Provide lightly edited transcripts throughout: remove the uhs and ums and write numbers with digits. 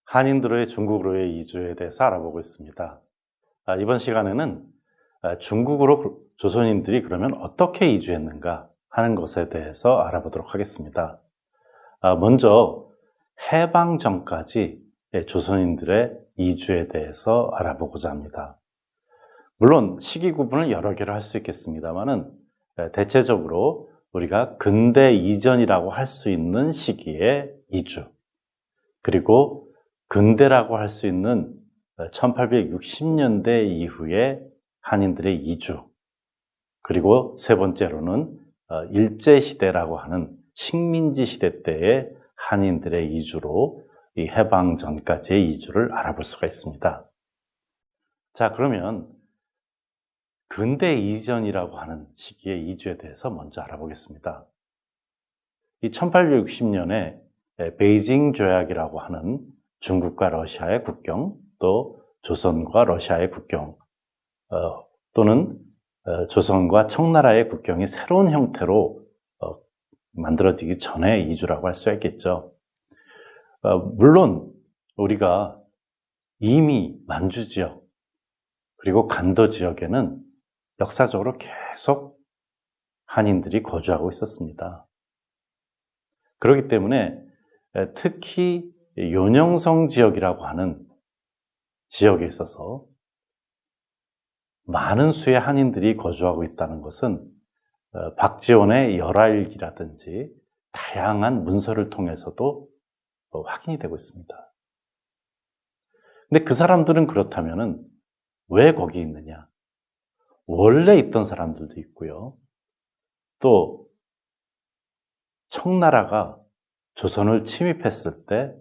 한인들의 중국으로의 이주에 대해서 알아보고 있습니다. 이번 시간에는 중국으로 조선인들이 그러면 어떻게 이주했는가 하는 것에 대해서 알아보도록 하겠습니다. 먼저 해방 전까지 조선인들의 이주에 대해서 알아보고자 합니다. 물론 시기 구분을 여러 개로 할 수 있겠습니다만은 대체적으로 우리가 근대 이전이라고 할 수 있는 시기의 이주, 그리고 근대라고 할 수 있는 1860년대 이후의 한인들의 이주, 그리고 세 번째로는 일제시대라고 하는 식민지 시대 때의 한인들의 이주로 이 해방 전까지의 이주를 알아볼 수가 있습니다. 자, 그러면 근대 이전이라고 하는 시기의 이주에 대해서 먼저 알아보겠습니다. 이 1860년에 베이징 조약이라고 하는 중국과 러시아의 국경, 또 조선과 러시아의 국경, 또는 조선과 청나라의 국경이 새로운 형태로 만들어지기 전의 이주라고 할 수 있겠죠. 물론 우리가 이미 만주 지역 그리고 간도 지역에는 역사적으로 계속 한인들이 거주하고 있었습니다. 그렇기 때문에 특히 요녕성 지역이라고 하는 지역에 있어서 많은 수의 한인들이 거주하고 있다는 것은 박지원의 열하일기라든지 다양한 문서를 통해서도 확인이 되고 있습니다. 근데 그 사람들은 그렇다면은 왜 거기 있느냐? 원래 있던 사람들도 있고요. 또 청나라가 조선을 침입했을 때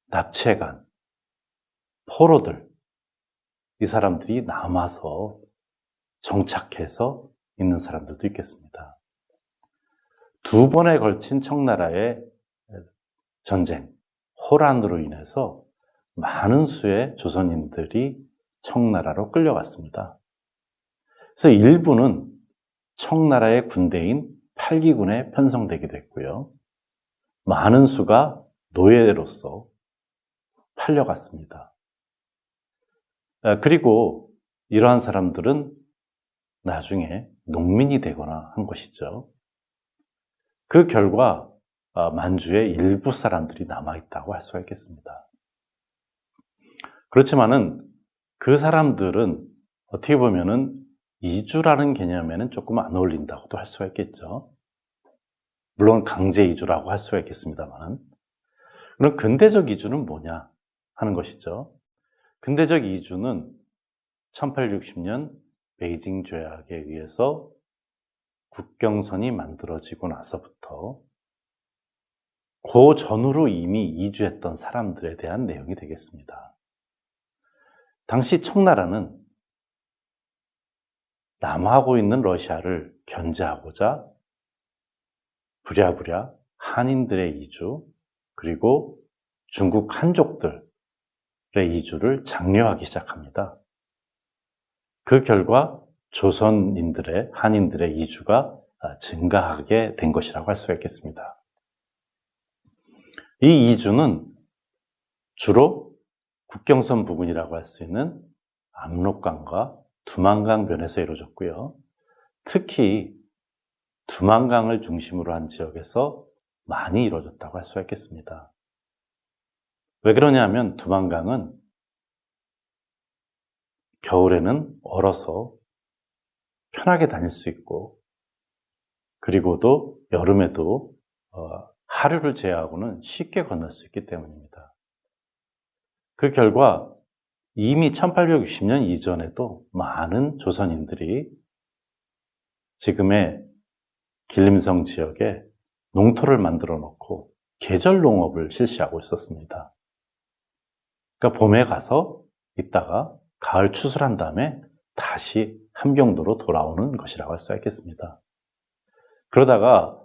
납치해간 포로들, 이 사람들이 남아서 정착해서 있는 사람들도 있겠습니다. 두 번에 걸친 청나라의 전쟁, 호란으로 인해서 많은 수의 조선인들이 청나라로 끌려갔습니다. 그래서 일부는 청나라의 군대인 8기군에 편성되기도 했고요. 많은 수가 노예로서 팔려갔습니다. 그리고 이러한 사람들은 나중에 농민이 되거나 한 것이죠. 그 결과 만주에 일부 사람들이 남아있다고 할 수가 있겠습니다. 그렇지만은 그 사람들은 어떻게 보면은 이주라는 개념에는 조금 안 어울린다고도 할 수가 있겠죠. 물론 강제 이주라고 할 수가 있겠습니다만, 그럼 근대적 이주는 뭐냐 하는 것이죠. 근대적 이주는 1860년 베이징 조약에 의해서 국경선이 만들어지고 나서부터 그 전후로 이미 이주했던 사람들에 대한 내용이 되겠습니다. 당시 청나라는 남하고 있는 러시아를 견제하고자 부랴부랴 한인들의 이주, 그리고 중국 한족들의 이주를 장려하기 시작합니다. 그 결과 조선인들의, 한인들의 이주가 증가하게 된 것이라고 할 수가 있겠습니다. 이 이주는 주로 국경선 부근이라고 할 수 있는 압록강과 두만강 변에서 이루어졌고요. 특히 두만강을 중심으로 한 지역에서 많이 이루어졌다고 할 수가 있겠습니다. 왜 그러냐면 두만강은 겨울에는 얼어서 편하게 다닐 수 있고, 그리고도 여름에도 하류를 제외하고는 쉽게 건널 수 있기 때문입니다. 그 결과 이미 1860년 이전에도 많은 조선인들이 지금의 길림성 지역에 농토를 만들어 놓고 계절 농업을 실시하고 있었습니다. 그러니까 봄에 가서 있다가 가을 추수한 다음에 다시 함경도로 돌아오는 것이라고 할 수 있겠습니다. 그러다가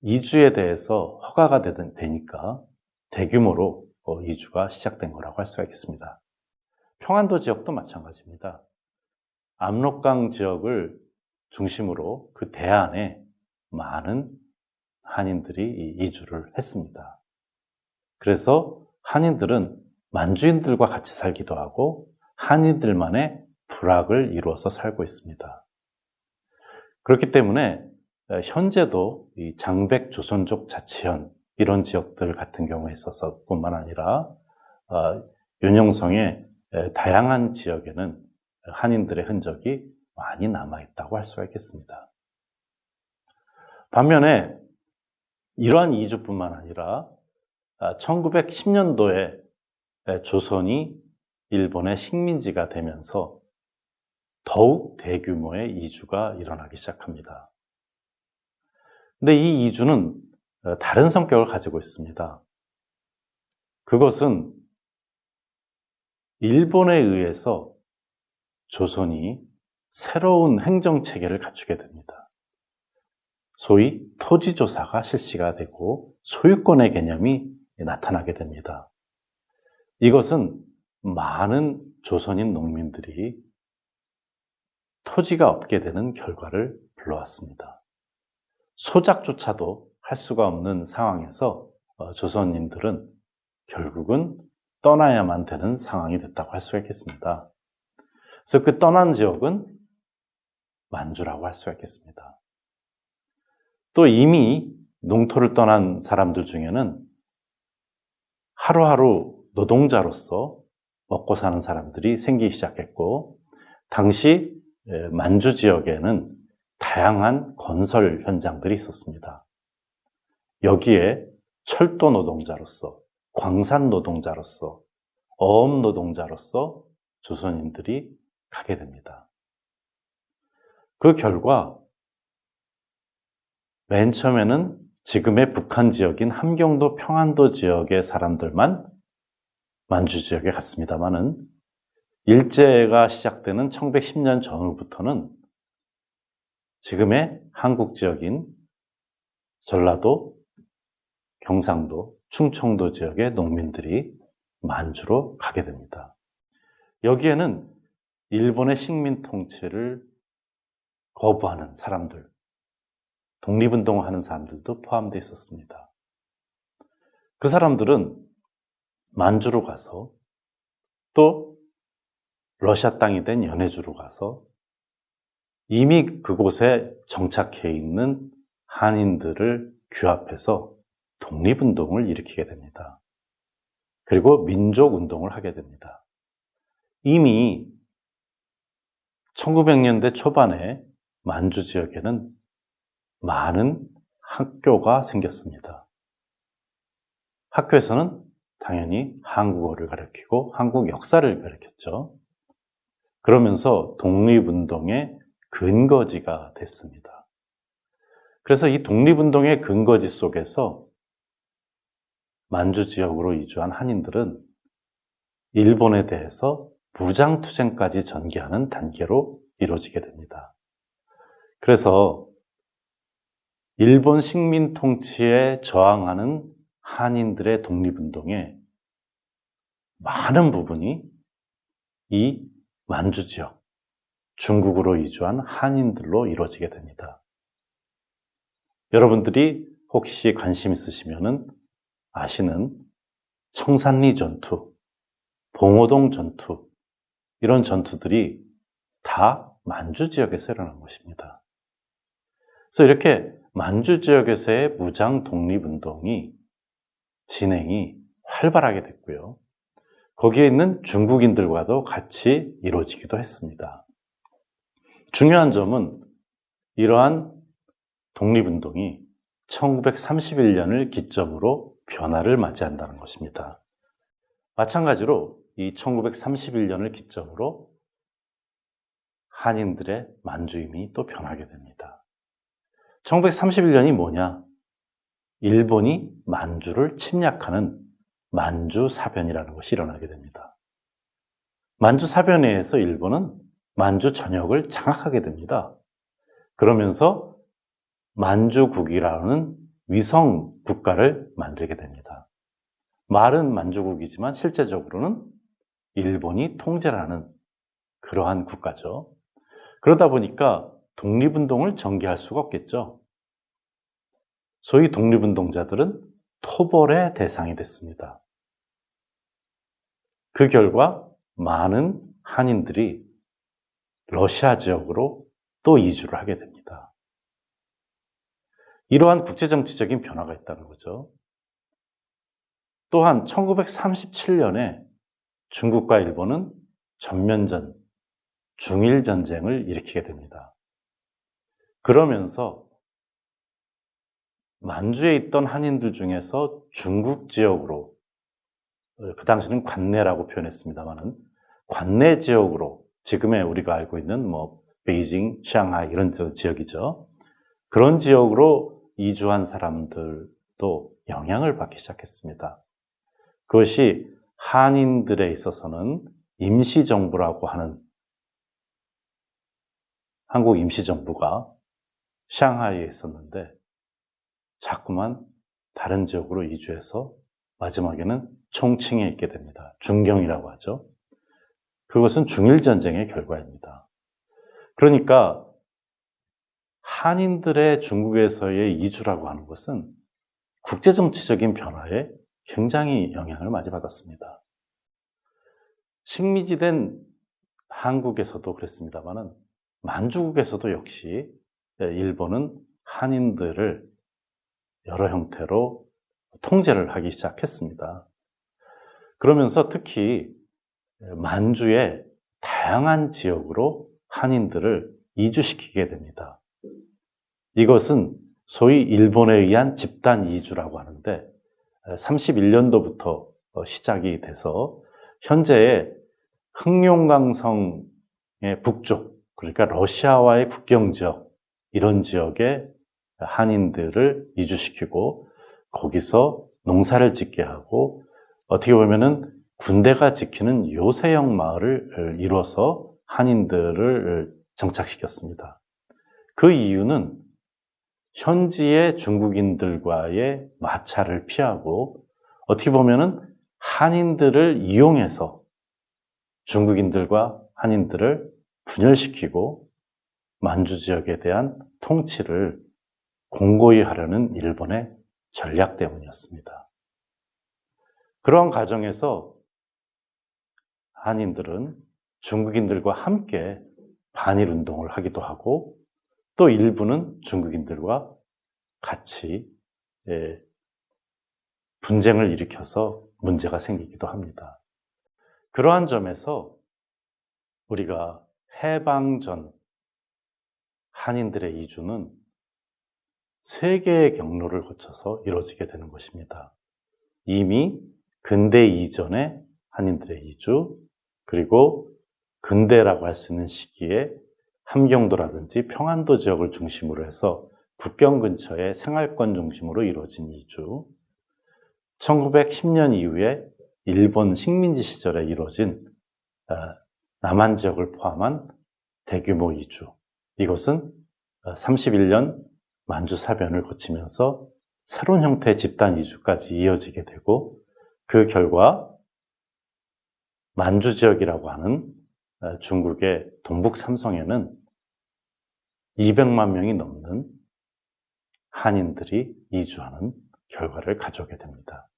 이주에 대해서 허가가 되니까 대규모로 이주가 시작된 거라고 할 수가 있겠습니다. 평안도 지역도 마찬가지입니다. 압록강 지역을 중심으로 그 대안에 많은 한인들이 이주를 했습니다. 그래서 한인들은 만주인들과 같이 살기도 하고 한인들만의 부락을 이루어서 살고 있습니다. 그렇기 때문에 현재도 이 장백 조선족 자치현 이런 지역들 같은 경우에 있어서 뿐만 아니라 윤영성의 다양한 지역에는 한인들의 흔적이 많이 남아있다고 할 수가 있겠습니다. 반면에 이러한 이주뿐만 아니라 1910년도에 조선이 일본의 식민지가 되면서 더욱 대규모의 이주가 일어나기 시작합니다. 근데 이 이주는 다른 성격을 가지고 있습니다. 그것은 일본에 의해서 조선이 새로운 행정체계를 갖추게 됩니다. 소위 토지조사가 실시가 되고 소유권의 개념이 나타나게 됩니다. 이것은 많은 조선인 농민들이 토지가 없게 되는 결과를 불러왔습니다. 소작조차도 할 수가 없는 상황에서 조선인들은 결국은 떠나야만 되는 상황이 됐다고 할 수가 있겠습니다. 그래서 그 떠난 지역은 만주라고 할 수가 있겠습니다. 또 이미 농토를 떠난 사람들 중에는 하루하루 노동자로서 먹고 사는 사람들이 생기기 시작했고, 당시 만주 지역에는 다양한 건설 현장들이 있었습니다. 여기에 철도 노동자로서, 광산 노동자로서, 어업 노동자로서 조선인들이 가게 됩니다. 그 결과 맨 처음에는 지금의 북한 지역인 함경도 평안도 지역의 사람들만 만주 지역에 갔습니다마는 일제가 시작되는 1910년 전후부터는 지금의 한국 지역인 전라도, 경상도, 충청도 지역의 농민들이 만주로 가게 됩니다. 여기에는 일본의 식민 통치를 거부하는 사람들, 독립운동을 하는 사람들도 포함되어 있었습니다. 그 사람들은 만주로 가서 또 러시아 땅이 된 연해주로 가서 이미 그곳에 정착해 있는 한인들을 규합해서 독립운동을 일으키게 됩니다. 그리고 민족운동을 하게 됩니다. 이미 1900년대 초반에 만주 지역에는 많은 학교가 생겼습니다. 학교에서는 당연히 한국어를 가르치고 한국 역사를 가르쳤죠. 그러면서 독립운동의 근거지가 됐습니다. 그래서 이 독립운동의 근거지 속에서 만주 지역으로 이주한 한인들은 일본에 대해서 무장투쟁까지 전개하는 단계로 이루어지게 됩니다. 그래서 일본 식민 통치에 저항하는 한인들의 독립운동의 많은 부분이 이 만주 지역, 중국으로 이주한 한인들로 이루어지게 됩니다. 여러분들이 혹시 관심 있으시면 아시는 청산리 전투, 봉오동 전투, 이런 전투들이 다 만주 지역에서 일어난 것입니다. 그래서 이렇게 만주 지역에서의 무장 독립운동이 진행이 활발하게 됐고요. 거기에 있는 중국인들과도 같이 이루어지기도 했습니다. 중요한 점은 이러한 독립운동이 1931년을 기점으로 변화를 맞이한다는 것입니다. 마찬가지로 이 1931년을 기점으로 한인들의 만주임이 또 변하게 됩니다. 1931년이 뭐냐? 일본이 만주를 침략하는 만주사변이라는 것이 일어나게 됩니다. 만주사변에 의해서 일본은 만주 전역을 장악하게 됩니다. 그러면서 만주국이라는 위성 국가를 만들게 됩니다. 말은 만주국이지만 실제적으로는 일본이 통제하는 그러한 국가죠. 그러다 보니까 독립운동을 전개할 수가 없겠죠. 소위 독립운동자들은 토벌의 대상이 됐습니다. 그 결과 많은 한인들이 러시아 지역으로 또 이주를 하게 됩니다. 이러한 국제정치적인 변화가 있다는 거죠. 또한 1937년에 중국과 일본은 전면전, 중일전쟁을 일으키게 됩니다. 그러면서 만주에 있던 한인들 중에서 중국 지역으로, 그 당시는 관내라고 표현했습니다만은 관내 지역으로, 지금의 우리가 알고 있는 베이징, 상하이 이런 지역이죠. 그런 지역으로 이주한 사람들도 영향을 받기 시작했습니다. 그것이 한인들에 있어서는 임시정부라고 하는 한국 임시정부가 상하이에 있었는데 자꾸만 다른 지역으로 이주해서 마지막에는 총칭에 있게 됩니다. 중경이라고 하죠. 그것은 중일전쟁의 결과입니다. 그러니까 한인들의 중국에서의 이주라고 하는 것은 국제정치적인 변화에 굉장히 영향을 많이 받았습니다. 식민지된 한국에서도 그랬습니다만 만주국에서도 역시 일본은 한인들을 여러 형태로 통제를 하기 시작했습니다. 그러면서 특히 만주의 다양한 지역으로 한인들을 이주시키게 됩니다. 이것은 소위 일본에 의한 집단 이주라고 하는데 31년도부터 시작이 돼서 현재의 흑룡강성의 북쪽, 그러니까 러시아와의 국경 지역, 이런 지역에 한인들을 이주시키고 거기서 농사를 짓게 하고 어떻게 보면은 군대가 지키는 요새형 마을을 이뤄서 한인들을 정착시켰습니다. 그 이유는 현지의 중국인들과의 마찰을 피하고 어떻게 보면은 한인들을 이용해서 중국인들과 한인들을 분열시키고 만주 지역에 대한 통치를 공고히 하려는 일본의 전략 때문이었습니다. 그러한 과정에서 한인들은 중국인들과 함께 반일운동을 하기도 하고 또 일부는 중국인들과 같이 분쟁을 일으켜서 문제가 생기기도 합니다. 그러한 점에서 우리가 해방 전 한인들의 이주는 세 개의 경로를 거쳐서 이루어지게 되는 것입니다. 이미 근대 이전의 한인들의 이주, 그리고 근대라고 할 수 있는 시기에 함경도라든지 평안도 지역을 중심으로 해서 국경 근처의 생활권 중심으로 이루어진 이주, 1910년 이후에 일본 식민지 시절에 이루어진 남한 지역을 포함한 대규모 이주, 이것은 31년 만주 사변을 거치면서 새로운 형태의 집단 이주까지 이어지게 되고 그 결과 만주 지역이라고 하는 중국의 동북 삼성에는 200만 명이 넘는 한인들이 이주하는 결과를 가져오게 됩니다.